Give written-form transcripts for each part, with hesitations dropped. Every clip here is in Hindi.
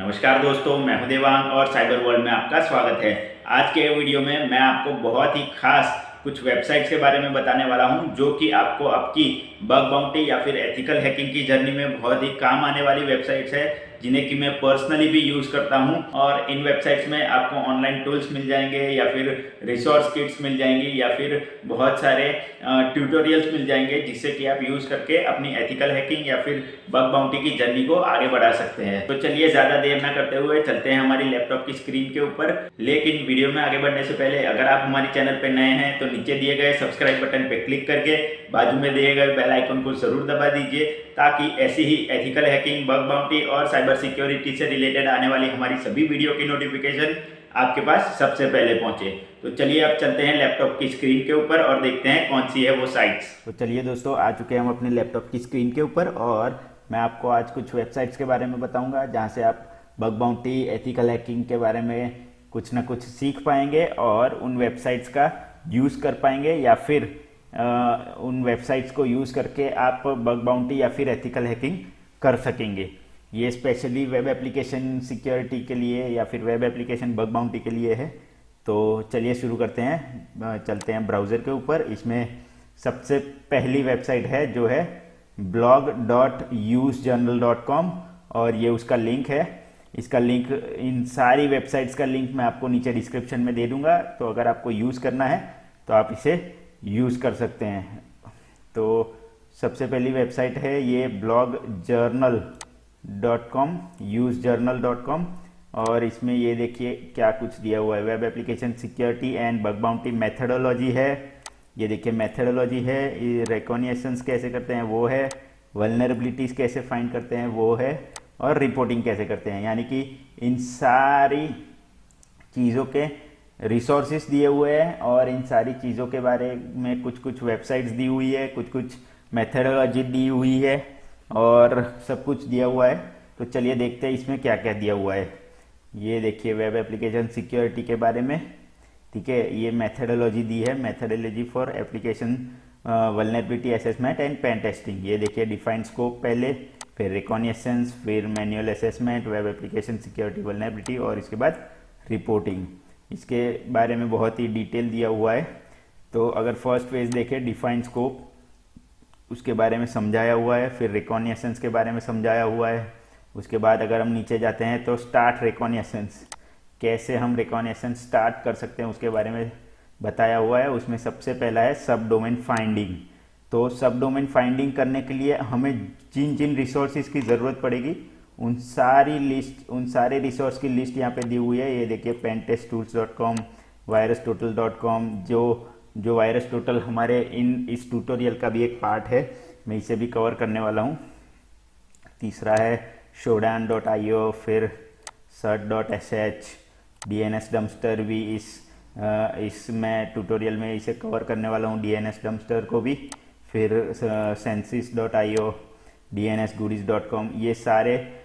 नमस्कार दोस्तों, मैं हूं देवांग और साइबर वर्ल्ड में आपका स्वागत है। आज के वीडियो में मैं आपको बहुत ही खास कुछ वेबसाइट्स के बारे में बताने वाला हूं जो कि आपको आपकी बग बाउंटी या फिर एथिकल हैकिंग की जर्नी में बहुत ही काम आने वाली वेबसाइट्स है, जिन्हें कि मैं पर्सनली भी यूज़ करता हूं। और इन वेबसाइट्स में आपको ऑनलाइन टूल्स मिल जाएंगे या फिर रिसोर्स किट्स मिल जाएंगी या फिर बहुत सारे ट्यूटोरियल्स मिल जाएंगे, जिससे कि आप यूज़ करके अपनी एथिकल हैकिंग या फिर बग बाउंटी की जर्नी को आगे बढ़ा सकते हैं। तो चलिए ज़्यादा देर ना करते हुए चलते हैं हमारी लैपटॉप की स्क्रीन के ऊपर। लेकिन वीडियो में आगे बढ़ने से पहले अगर आप हमारे चैनल पर नए हैं तो नीचे दिए गए सब्सक्राइब बटन पर क्लिक करके बाजू में दिए गए बेल आइकन को जरूर दबा दीजिए, ताकि ऐसी ही एथिकल हैकिंग, बग बाउंटी और साइबर सिक्योरिटी से रिलेटेड आने वाली हमारी सभी वीडियो की नोटिफिकेशन आपके पास सबसे पहले पहुंचे। तो चलिए अब चलते हैं लैपटॉप की स्क्रीन के ऊपर और देखते हैं कौन सी है वो साइट्स। तो चलिए दोस्तों, आ चुके हैं हम अपने लैपटॉप की स्क्रीन के ऊपर और मैं आपको आज कुछ वेबसाइट्स के बारे में बताऊंगा, जहां से आप बग बाउंटी, एथिकल हैकिंग के बारे में कुछ ना कुछ सीख पाएंगे और उन वेबसाइट्स का यूज़ कर पाएंगे, या फिर उन वेबसाइट्स को यूज़ करके आप बग बाउंटी या फिर एथिकल हैकिंग कर सकेंगे। ये स्पेशली वेब एप्लीकेशन सिक्योरिटी के लिए या फिर वेब एप्लीकेशन बग बाउंटी के लिए है। तो चलिए शुरू करते हैं, चलते हैं ब्राउज़र के ऊपर। इसमें सबसे पहली वेबसाइट है जो है blog.usejournal.com और ये उसका लिंक है। इसका लिंक, इन सारी वेबसाइट्स का लिंक मैं आपको नीचे डिस्क्रिप्शन में दे दूंगा, तो अगर आपको यूज़ करना है तो आप इसे यूज़ कर सकते हैं। तो सबसे पहली वेबसाइट है ये blogjournal.com, usejournal.com, और इसमें ये देखिए क्या कुछ दिया हुआ है। Web application security and bug bounty methodology है, ये देखिए मेथडोलॉजी है। ये रिकॉग्निशंस कैसे करते हैं वो है, वल्नरेबिलिटीज कैसे फाइंड करते हैं वो है, और रिपोर्टिंग कैसे करते हैं। यानी कि इन सारी चीज़ों के रिसोर्सेज दिए हुए हैं और इन सारी चीज़ों के बारे में कुछ कुछ वेबसाइट्स दी हुई है, कुछ कुछ मेथडोलॉजी दी हुई है और सब कुछ दिया हुआ है। तो चलिए देखते हैं इसमें क्या क्या दिया हुआ है। ये देखिए वेब एप्लीकेशन सिक्योरिटी के बारे में, ठीक है। ये मेथडोलॉजी दी है, methodology for application vulnerability assessment and pen testing. ये देखिए डिफाइन स्कोप पहले, फिर रिकॉग्निशंस, फिर manual assessment, web application security vulnerability और इसके बाद रिपोर्टिंग। इसके बारे में बहुत ही डिटेल दिया हुआ है। तो अगर फर्स्ट पेज देखें, डिफाइन स्कोप, उसके बारे में समझाया हुआ है, फिर रिकॉग्निशंस के बारे में समझाया हुआ है। उसके बाद अगर हम नीचे जाते हैं तो स्टार्ट रिकॉग्निशंस, कैसे हम रिकॉग्निशन स्टार्ट कर सकते हैं उसके बारे में बताया हुआ है। उसमें सबसे पहला है सब डोमेन फाइंडिंग। तो सब डोमेन फाइंडिंग करने के लिए हमें जिन जिन रिसोर्सेज की ज़रूरत पड़ेगी उन सारे रिसोर्स की लिस्ट यहाँ पे दी हुई है। ये देखिए pentesttools.com, virustotal.com, जो वायरस टोटल हमारे इस ट्यूटोरियल का भी एक पार्ट है, मैं इसे भी कवर करने वाला हूँ। तीसरा है shodan.io, फिर cert.sh, DNS डम्पस्टर भी इस मैं ट्यूटोरियल में इसे कवर करने वाला हूँ, DNS डम्पस्टर को भी। फिर census.io, dnsgoodies.com, ये सारे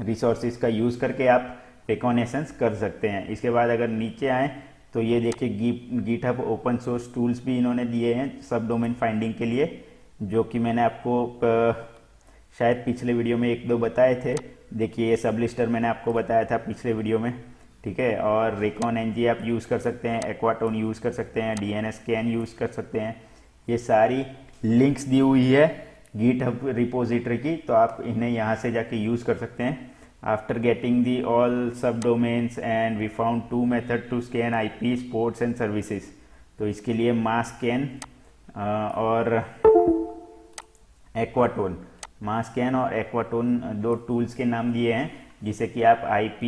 रिसोर्सेज का यूज़ करके आप रिकॉग्निशंस कर सकते हैं। इसके बाद अगर नीचे आएँ तो ये देखिए गिटहब ओपन सोर्स टूल्स भी इन्होंने दिए हैं सब डोमेन फाइंडिंग के लिए, जो कि मैंने आपको शायद पिछले वीडियो में एक दो बताए थे। देखिए ये सब लिस्टर मैंने आपको बताया था पिछले वीडियो में, ठीक है। और recon-ng आप यूज़ कर सकते हैं, एक्वाटोन यूज़ कर सकते हैं, DNS स्कैन यूज़ कर सकते हैं। ये सारी लिंक्स दी हुई है गिटहब रिपोजिटरी की, तो आप इन्हें यहाँ से जाके यूज़ कर सकते हैं। After getting the all sub domains and we found 2 method to scan IP ports and services. तो इसके लिए मास्कैन और एक्वाटोन, मास्कैन और एक्वाटोन दो टूल्स के नाम दिए हैं, जिसे कि आप IP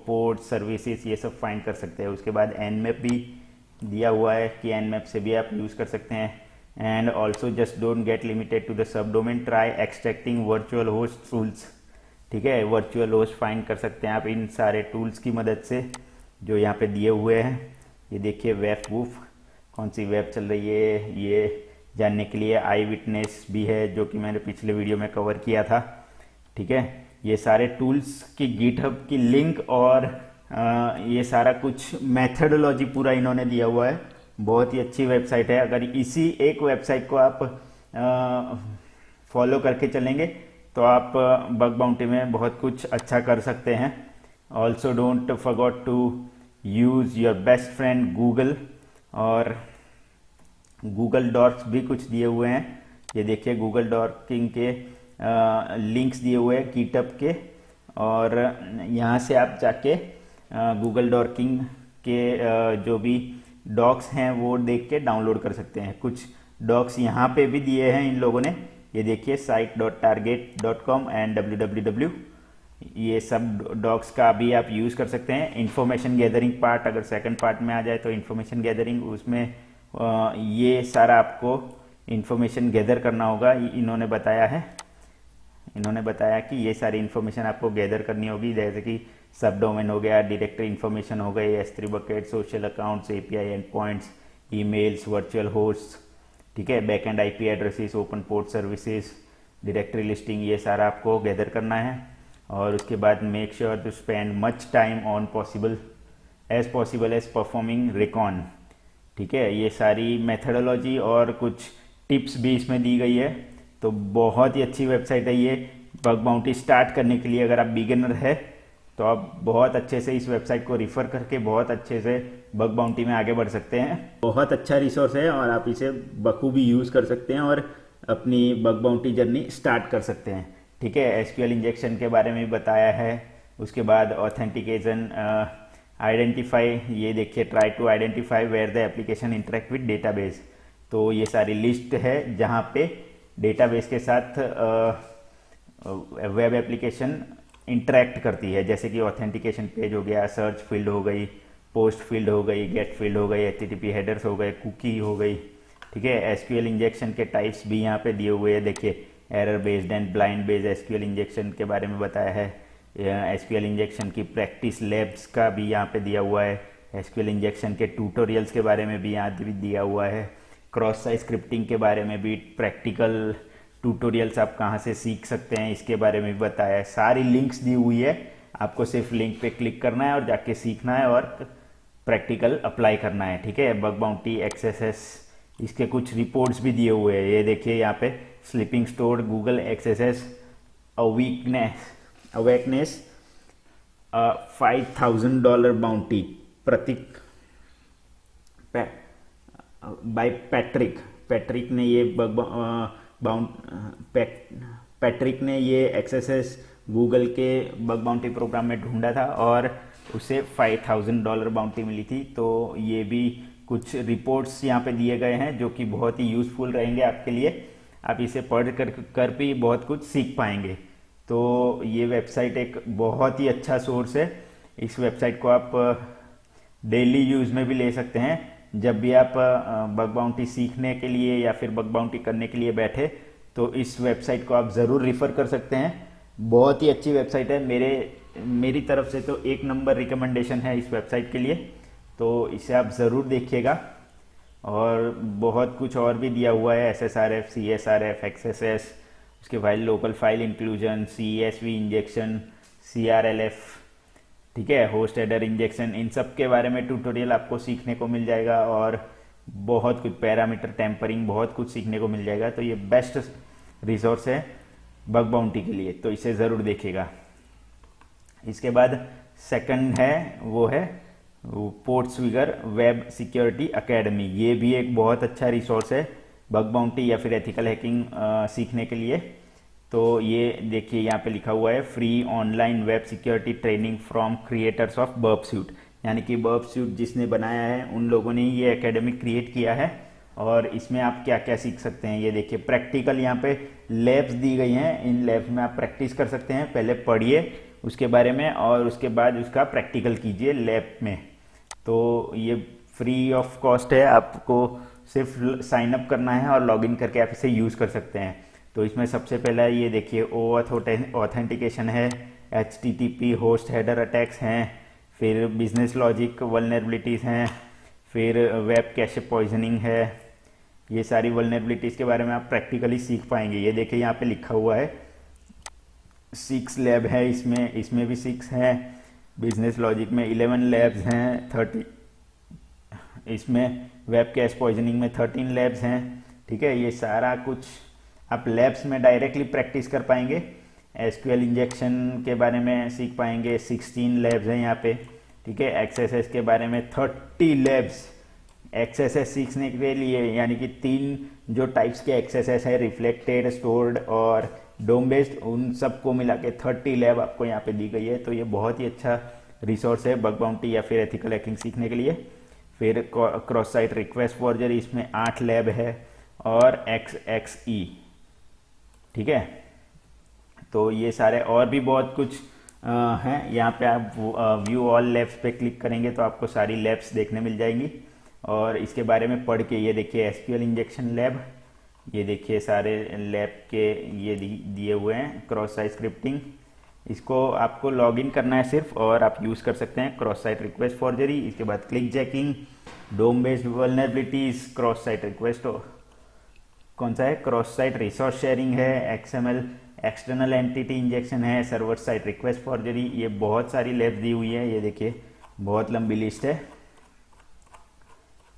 पोर्ट सर्विसेज ये सब फाइंड कर सकते हैं। उसके बाद nmap भी दिया हुआ है कि nmap से भी आप यूज़ कर सकते हैं। And also just don't get limited to the sub domain, try extracting virtual host tools, ठीक है। वर्चुअल होस्ट फाइंड कर सकते हैं आप इन सारे टूल्स की मदद से जो यहाँ पे दिए हुए हैं। ये देखिए वेब वूफ, कौन सी वेब चल रही है ये जानने के लिए आई विटनेस भी है, जो कि मैंने पिछले वीडियो में कवर किया था, ठीक है। ये सारे टूल्स की गिटहब की लिंक और ये सारा कुछ मेथडोलॉजी पूरा इन्होंने दिया हुआ है। बहुत ही अच्छी वेबसाइट है। अगर इसी एक वेबसाइट को आप फॉलो करके चलेंगे तो आप बग बाउंटी में बहुत कुछ अच्छा कर सकते हैं। Also don't forgot to use your best friend Google, और गूगल डॉक्स भी कुछ दिए हुए हैं। ये देखिए गूगल डॉकिंग के लिंक्स दिए हुए हैं गिटहब के, और यहाँ से आप जाके गूगल डॉकिंग के जो भी डॉक्स हैं वो देख के डाउनलोड कर सकते हैं। कुछ डॉक्स यहाँ पे भी दिए हैं इन लोगों ने, ये देखिए site.target.com एंड www, ये सब डॉक्स का भी आप यूज़ कर सकते हैं। इंफॉर्मेशन गैदरिंग पार्ट अगर सेकंड पार्ट में आ जाए तो इंफॉर्मेशन गैदरिंग, उसमें ये सारा आपको इंफॉर्मेशन गैदर करना होगा। इन्होंने बताया कि ये सारी इन्फॉर्मेशन आपको गैदर करनी होगी, जैसे कि सब डोमेन हो गया, डायरेक्टरी इन्फॉर्मेशन हो गई, S3 bucket, social accounts, API end points, emails, virtual host, ठीक है, back end IP addresses, open port services, directory listing, ये सारा आपको गैदर करना है। और उसके बाद make sure to spend much time on possible as performing recon, ठीक है। ये सारी मेथडोलॉजी और कुछ टिप्स भी इसमें दी गई है। तो बहुत ही अच्छी वेबसाइट है ये बग बाउंटी स्टार्ट करने के लिए। अगर आप बिगिनर है तो आप बहुत अच्छे से इस वेबसाइट को रिफ़र करके बहुत अच्छे से बग बाउंटी में आगे बढ़ सकते हैं। बहुत अच्छा रिसोर्स है और आप इसे बखूबी यूज़ कर सकते हैं और अपनी बग बाउंटी जर्नी स्टार्ट कर सकते हैं, ठीक है। SQL इंजेक्शन के बारे में भी बताया है। उसके बाद ऑथेंटिकेशन, आइडेंटिफाई, ये देखिए try to identify where the application interact with database. तो ये सारी लिस्ट है जहाँ पे डेटाबेस के साथ वेब एप्लीकेशन इंटरेक्ट करती है, जैसे कि ऑथेंटिकेशन पेज हो गया, सर्च फील्ड हो गई, पोस्ट फील्ड हो गई, गेट फील्ड हो गई, HTTP हेडर्स हो गए, कुकी हो गई, ठीक है। SQL इंजेक्शन के टाइप्स भी यहाँ पे दिए हुए हैं, देखिए error based and blind based SQL injection के बारे में बताया है। SQL इंजेक्शन की प्रैक्टिस लैब्स का भी यहाँ पे दिया हुआ है। SQL इंजेक्शन के ट्यूटोरियल्स के बारे में भी यहाँ भी दिया हुआ है। क्रॉस साइट स्क्रिप्टिंग के बारे में भी प्रैक्टिकल ट्यूटोरियल्स आप कहाँ से सीख सकते हैं इसके बारे में भी बताया है। सारी लिंक्स दी हुई है, आपको सिर्फ लिंक पे क्लिक करना है और जाके सीखना है और प्रैक्टिकल अप्लाई करना है, ठीक है। बग बाउंटी XSS, इसके कुछ रिपोर्ट्स भी दिए हुए हैं, ये देखिए यहाँ पे sleeping store, Google XSS awakeness, $5,000 bounty Pratik by Patrick ने ये पैट्रिक ने ये XSS गूगल के बग बाउंटी प्रोग्राम में ढूंढा था और उसे $5,000 बाउंटी मिली थी। तो ये भी कुछ रिपोर्ट्स यहाँ पे दिए गए हैं जो कि बहुत ही यूज़फुल रहेंगे आपके लिए। आप इसे पढ़ कर भी बहुत कुछ सीख पाएंगे। तो ये वेबसाइट एक बहुत ही अच्छा सोर्स है। इस वेबसाइट को आप डेली यूज़ में भी ले सकते हैं। जब भी आप बग बाउंटी सीखने के लिए या फिर बग बाउंटी करने के लिए बैठे तो इस वेबसाइट को आप ज़रूर रिफ़र कर सकते हैं। बहुत ही अच्छी वेबसाइट है, मेरी तरफ से तो एक नंबर रिकमेंडेशन है इस वेबसाइट के लिए। तो इसे आप ज़रूर देखिएगा। और बहुत कुछ और भी दिया हुआ है, SSRF, CSRF, XSS, उसके बाद local file inclusion, CSV injection, CRLF, ठीक है, होस्ट हेडर इंजेक्शन, इन सब के बारे में ट्यूटोरियल आपको सीखने को मिल जाएगा। और बहुत कुछ पैरामीटर टेम्परिंग, बहुत कुछ सीखने को मिल जाएगा। तो ये बेस्ट रिसोर्स है बग बाउंटी के लिए, तो इसे ज़रूर देखिएगा। इसके बाद सेकंड है वो है पोर्टस्विगर वेब सिक्योरिटी एकेडमी। ये भी एक बहुत अच्छा रिसोर्स है बग बाउंटी या फिर एथिकल हैकिंग सीखने के लिए। तो ये देखिए यहाँ पे लिखा हुआ है free online web security training from creators of Burp Suite, यानी कि बर्ब सूट जिसने बनाया है उन लोगों ने ही ये एकेडमी क्रिएट किया है। और इसमें आप क्या क्या सीख सकते हैं, ये देखिए प्रैक्टिकल यहाँ पे लैब्स दी गई हैं। इन लैब्स में आप प्रैक्टिस कर सकते हैं, पहले पढ़िए उसके बारे में और उसके बाद उसका प्रैक्टिकल कीजिए लैब में। तो ये फ्री ऑफ कॉस्ट है, आपको सिर्फ साइन अप करना है और लॉगिन करके आप इसे यूज़ कर सकते हैं। तो इसमें सबसे पहला ये देखिए OAuth ऑथेंटिकेशन है, HTTP होस्ट हेडर अटैक्स हैं, फिर बिजनेस लॉजिक वल्नरेबिलिटीज़ हैं, फिर वेब कैशे पॉइजनिंग है। ये सारी वल्नरेबिलिटीज़ के बारे में आप प्रैक्टिकली सीख पाएंगे। ये देखिए यहाँ पे लिखा हुआ है 6 लैब है, इसमें भी 6 हैं। बिजनेस लॉजिक में 11 लैब्स हैं, 30 इसमें वेब कैश पॉइजनिंग में 13 लैब्स हैं, ठीक है। ये सारा कुछ आप लैब्स में डायरेक्टली प्रैक्टिस कर पाएंगे। एसक्यूएल इंजेक्शन के बारे में सीख पाएंगे। 16 लैब्स हैं यहाँ पे, ठीक है। एक्सएसएस के बारे में 30 लैब्स एक्सएसएस सीखने के लिए, यानी कि 3 जो टाइप्स के एक्सएसएस है, रिफ्लेक्टेड, स्टोर्ड और डोम बेस्ड, उन सबको मिला के 30 लैब आपको यहाँ पे दी गई है। तो ये बहुत ही अच्छा रिसोर्स है बग बाउंटी या फिर एथिकल हैकिंग सीखने के लिए। फिर क्रॉस साइट रिक्वेस्ट फॉर्जरी, इसमें 8 लैब है और XXE, ठीक है। तो ये सारे और भी बहुत कुछ हैं। यहाँ पे आप व्यू ऑल लैब्स पे क्लिक करेंगे तो आपको सारी लैब्स देखने मिल जाएंगी और इसके बारे में पढ़ के, ये देखिए एसक्यूएल इंजेक्शन लैब, ये देखिए सारे लैब के ये दिए हुए हैं। क्रॉस साइट स्क्रिप्टिंग, इसको आपको लॉगिन करना है सिर्फ और आप यूज़ कर सकते हैं। क्रॉस साइट रिक्वेस्ट फॉर्जरी, इसके बाद click jacking, DOM based vulnerabilities, cross site request कौन सा है, क्रॉस साइट रिसोर्स शेयरिंग है, XML एक्सटर्नल एंटिटी इंजेक्शन है, सर्वर साइट रिक्वेस्ट फॉर्जरी। ये बहुत सारी लैब्स दी हुई है, ये देखिए बहुत लंबी लिस्ट है,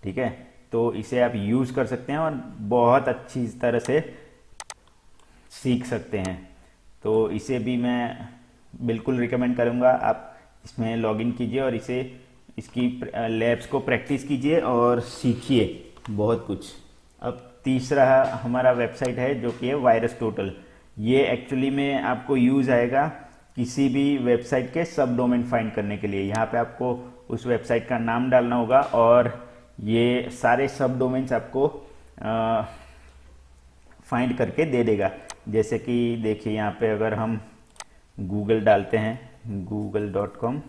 ठीक है। तो इसे आप यूज़ कर सकते हैं और बहुत अच्छी तरह से सीख सकते हैं। तो इसे भी मैं बिल्कुल रिकमेंड करूँगा, आप इसमें लॉगिन कीजिए और इसे इसकी लैब्स को प्रैक्टिस कीजिए और सीखिए बहुत कुछ। अब तीसरा हमारा वेबसाइट है जो कि है वायरस टोटल। ये एक्चुअली में आपको यूज़ आएगा किसी भी वेबसाइट के सब डोमेन फाइंड करने के लिए। यहाँ पे आपको उस वेबसाइट का नाम डालना होगा और ये सारे सब डोमेन्स आपको फाइंड करके दे देगा। जैसे कि देखिए यहाँ पे अगर हम गूगल डालते हैं, google.com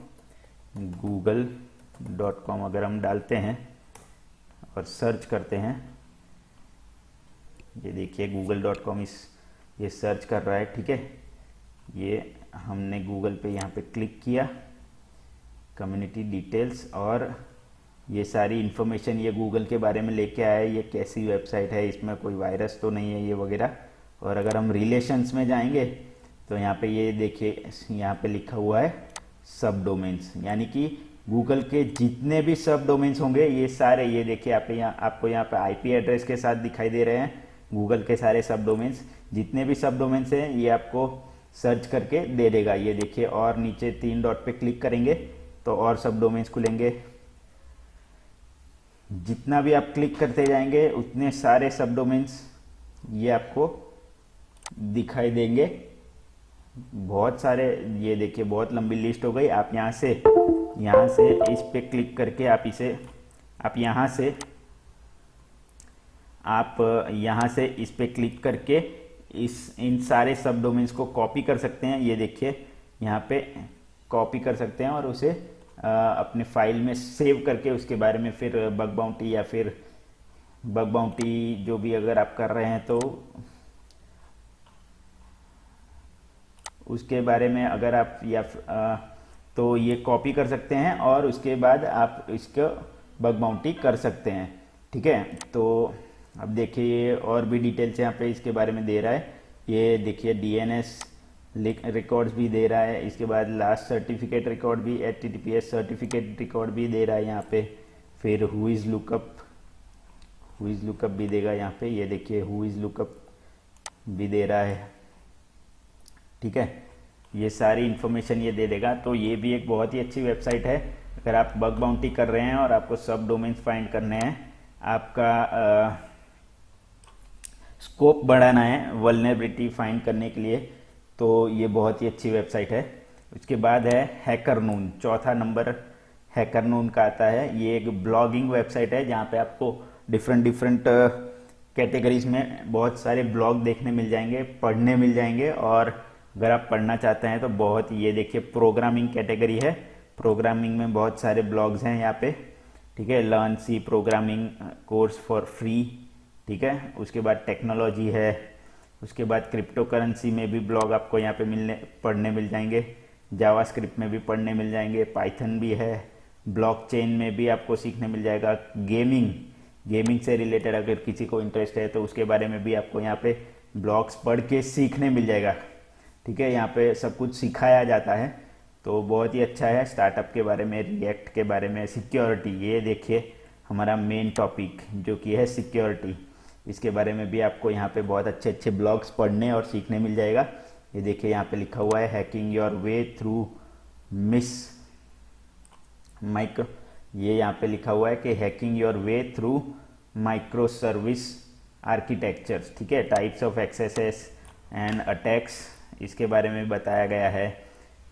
अगर हम डालते हैं और सर्च करते हैं, ये देखिए google.com ये सर्च कर रहा है, ठीक है। ये हमने गूगल पे यहाँ पे क्लिक किया, कम्युनिटी डिटेल्स, और ये सारी इन्फॉर्मेशन ये गूगल के बारे में लेके आया है। ये कैसी वेबसाइट है, इसमें कोई वायरस तो नहीं है, ये वगैरह। और अगर हम रिलेशंस में जाएंगे तो यहाँ पे ये देखिए, यहाँ पे लिखा हुआ है सब डोमेन्स, यानी कि गूगल के जितने भी सब डोमेन्स होंगे ये सारे, ये देखिए आपको यहाँ पे IP एड्रेस के साथ दिखाई दे रहे हैं गूगल के सारे सब डोमेन्स। जितने भी सब डोमेन्स हैं ये आपको सर्च करके दे देगा। ये देखिए, और नीचे 3 डॉट पे क्लिक करेंगे तो और सब डोमेन्स खुलेंगे। जितना भी आप क्लिक करते जाएंगे उतने सारे सब डोमेन्स ये आपको दिखाई देंगे, बहुत सारे। ये देखिए बहुत लंबी लिस्ट हो गई। आप यहाँ से इस पे क्लिक करके आप यहाँ से इस पे क्लिक करके इन सारे सब डोमेन्स को कॉपी कर सकते हैं। ये देखिए यहाँ पे कॉपी कर सकते हैं और उसे अपने फाइल में सेव करके उसके बारे में फिर बग बाउंटी या फिर बग बाउंटी जो भी अगर आप कर रहे हैं तो उसके बारे में अगर आप तो ये कॉपी कर सकते हैं और उसके बाद आप इसको बग बाउंटी कर सकते हैं, ठीक है। तो अब देखिए ये और भी डिटेल्स यहाँ पे इसके बारे में दे रहा है। ये देखिए DNS रिकॉर्ड्स भी दे रहा है, इसके बाद लास्ट सर्टिफिकेट रिकॉर्ड भी, HTTPS सर्टिफिकेट रिकॉर्ड भी दे रहा है यहाँ पे। फिर हु इज़ लुकअप भी देगा यहाँ पे। ये देखिए हु इज़ लुकअप भी दे रहा है, ठीक है। ये सारी इन्फॉर्मेशन ये दे देगा। तो ये भी एक बहुत ही अच्छी वेबसाइट है अगर आप बग बाउंटी कर रहे हैं और आपको सब डोमेन्स फाइंड करने हैं, आपका स्कोप बढ़ाना है वल्नरेबिलिटी फाइंड करने के लिए, तो ये बहुत ही अच्छी वेबसाइट है। उसके बाद है हैकरनून, चौथा नंबर हैकरनून का आता है। ये एक ब्लॉगिंग वेबसाइट है जहाँ पे आपको डिफरेंट कैटेगरीज में बहुत सारे ब्लॉग देखने मिल जाएंगे, पढ़ने मिल जाएंगे। और अगर आप पढ़ना चाहते हैं तो बहुत, ये देखिए प्रोग्रामिंग कैटेगरी है, प्रोग्रामिंग में बहुत सारे ब्लॉग्स हैं यहाँ पे, ठीक है। Learn C programming course for free, ठीक है। उसके बाद टेक्नोलॉजी है, उसके बाद क्रिप्टो करेंसी में भी ब्लॉग आपको यहाँ पे पढ़ने मिल जाएंगे, जावास्क्रिप्ट में भी पढ़ने मिल जाएंगे, पाइथन भी है, ब्लॉकचेन में भी आपको सीखने मिल जाएगा, गेमिंग से रिलेटेड अगर किसी को इंटरेस्ट है तो उसके बारे में भी आपको यहाँ पे ब्लॉग्स पढ़ के सीखने मिल जाएगा, ठीक है। यहाँ पे सब कुछ सिखाया जाता है, तो बहुत ही अच्छा है। स्टार्टअप के बारे में, रिएक्ट के बारे में, सिक्योरिटी, ये देखिए हमारा मेन टॉपिक जो कि है सिक्योरिटी, इसके बारे में भी आपको यहाँ पे बहुत अच्छे ब्लॉग्स पढ़ने और सीखने मिल जाएगा। ये देखिए यहाँ पे लिखा हुआ है hacking your way through miss micro, ये यहाँ पे लिखा हुआ है कि hacking your way through micro service architectures, ठीक है, types of axes and attacks, इसके बारे में बताया गया है।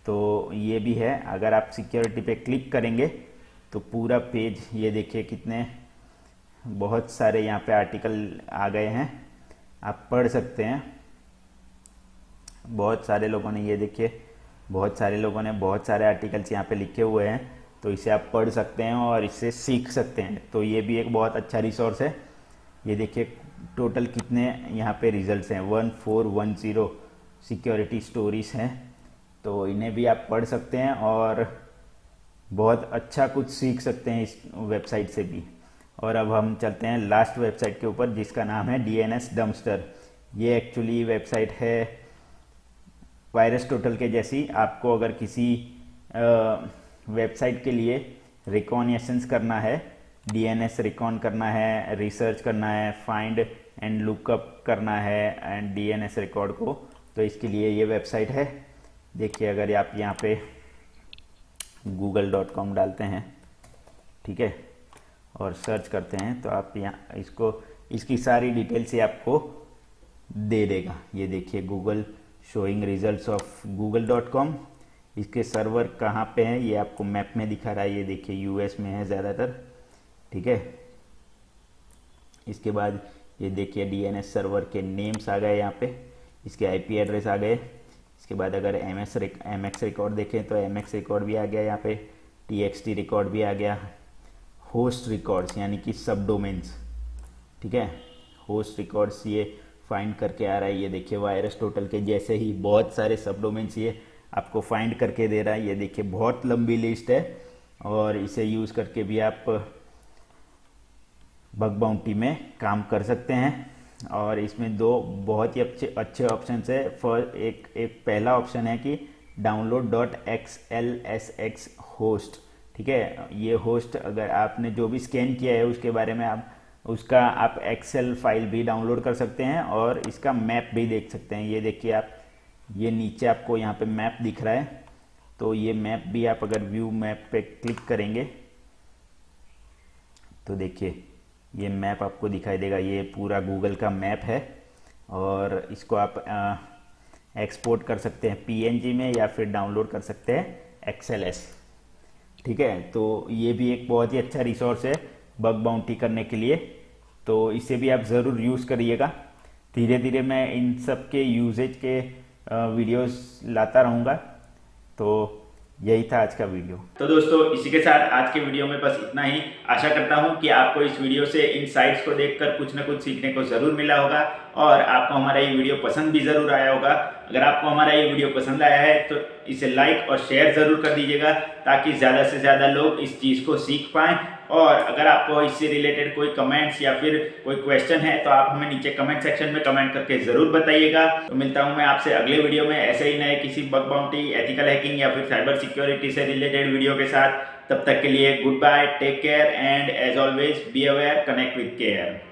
तो ये भी है, अगर आप सिक्योरिटी पे क्लिक करेंगे तो पूरा पेज ये देखिए कितने बहुत सारे यहाँ पे आर्टिकल आ गए हैं, आप पढ़ सकते हैं। बहुत सारे लोगों ने, ये देखिए बहुत सारे लोगों ने बहुत सारे आर्टिकल्स यहाँ पे लिखे हुए हैं, तो इसे आप पढ़ सकते हैं और इससे सीख सकते हैं। तो ये भी एक बहुत अच्छा रिसोर्स है। ये देखिए टोटल कितने यहाँ पे रिजल्ट्स हैं, 1410 सिक्योरिटी स्टोरीज हैं, तो इन्हें भी आप पढ़ सकते हैं और बहुत अच्छा कुछ सीख सकते हैं इस वेबसाइट से भी। और अब हम चलते हैं लास्ट वेबसाइट के ऊपर, जिसका नाम है DNS डम्पस्टर। ये एक्चुअली वेबसाइट है वायरस टोटल के जैसी। आपको अगर किसी वेबसाइट के लिए रिकॉग्निशंस करना है, DNS रिकॉन करना है, रिसर्च करना है, फाइंड एंड लुकअप करना है एंड DNS रिकॉर्ड को, तो इसके लिए ये वेबसाइट है। देखिए अगर आप यहाँ पे google.com डालते हैं, ठीक है, और सर्च करते हैं तो आप यहाँ इसको, इसकी सारी डिटेल्स ये आपको दे देगा। ये देखिए Google showing results of google.com, इसके सर्वर कहाँ पे हैं ये आपको मैप में दिखा रहा है। ये देखिए US में है ज़्यादातर, ठीक है। इसके बाद ये देखिए DNS सर्वर के नेम्स आ गए यहाँ पे, इसके IP एड्रेस आ गए। इसके बाद अगर MX रिकॉर्ड देखें तो MX रिकॉर्ड भी आ गया यहाँ पे, TXT रिकॉर्ड भी आ गया, होस्ट रिकॉर्ड्स यानी कि सब डोमेन्स, ठीक है, होस्ट रिकॉर्ड्स ये फाइंड करके आ रहा है। ये देखिए वायरस टोटल के जैसे ही बहुत सारे सब डोमेन्स ये आपको फाइंड करके दे रहा है। ये देखिए बहुत लंबी लिस्ट है और इसे यूज़ करके भी आप बग बाउंटी में काम कर सकते हैं। और इसमें दो बहुत ही अच्छे ऑप्शन है। एक पहला ऑप्शन है कि download.xlsx होस्ट, ठीक है। ये होस्ट अगर आपने जो भी स्कैन किया है उसके बारे में आप एक्सेल फाइल भी डाउनलोड कर सकते हैं और इसका मैप भी देख सकते हैं। ये देखिए आप, ये नीचे आपको यहाँ पे मैप दिख रहा है, तो ये मैप भी आप अगर व्यू मैप पे क्लिक करेंगे तो देखिए ये मैप आपको दिखाई देगा। ये पूरा गूगल का मैप है और इसको आप एक्सपोर्ट कर सकते हैं PNG में या फिर डाउनलोड कर सकते हैं XLS, ठीक है। तो ये भी एक बहुत ही अच्छा रिसोर्स है बग बाउंटी करने के लिए, तो इसे भी आप ज़रूर यूज़ करिएगा। धीरे धीरे मैं इन सब के यूजेज के वीडियोस लाता रहूँगा। तो यही था आज का वीडियो। तो दोस्तों इसी के साथ आज के वीडियो में बस इतना ही। आशा करता हूँ कि आपको इस वीडियो से इन साइट्स को देखकर कुछ ना कुछ सीखने को ज़रूर मिला होगा और आपको हमारा ये वीडियो पसंद भी ज़रूर आया होगा। अगर आपको हमारा ये वीडियो पसंद आया है तो इसे लाइक और शेयर ज़रूर कर दीजिएगा ताकि ज़्यादा से ज़्यादा लोग इस चीज़ को सीख पाएँ। और अगर आपको इससे रिलेटेड कोई कमेंट्स या फिर कोई क्वेश्चन है तो आप हमें नीचे कमेंट सेक्शन में कमेंट करके ज़रूर बताइएगा। तो मिलता हूँ मैं आपसे अगले वीडियो में ऐसे ही नए किसी बग बाउंटी, एथिकल हैकिंग या फिर साइबर सिक्योरिटी से रिलेटेड वीडियो के साथ। तब तक के लिए good bye, take care and as always be aware, connect with care.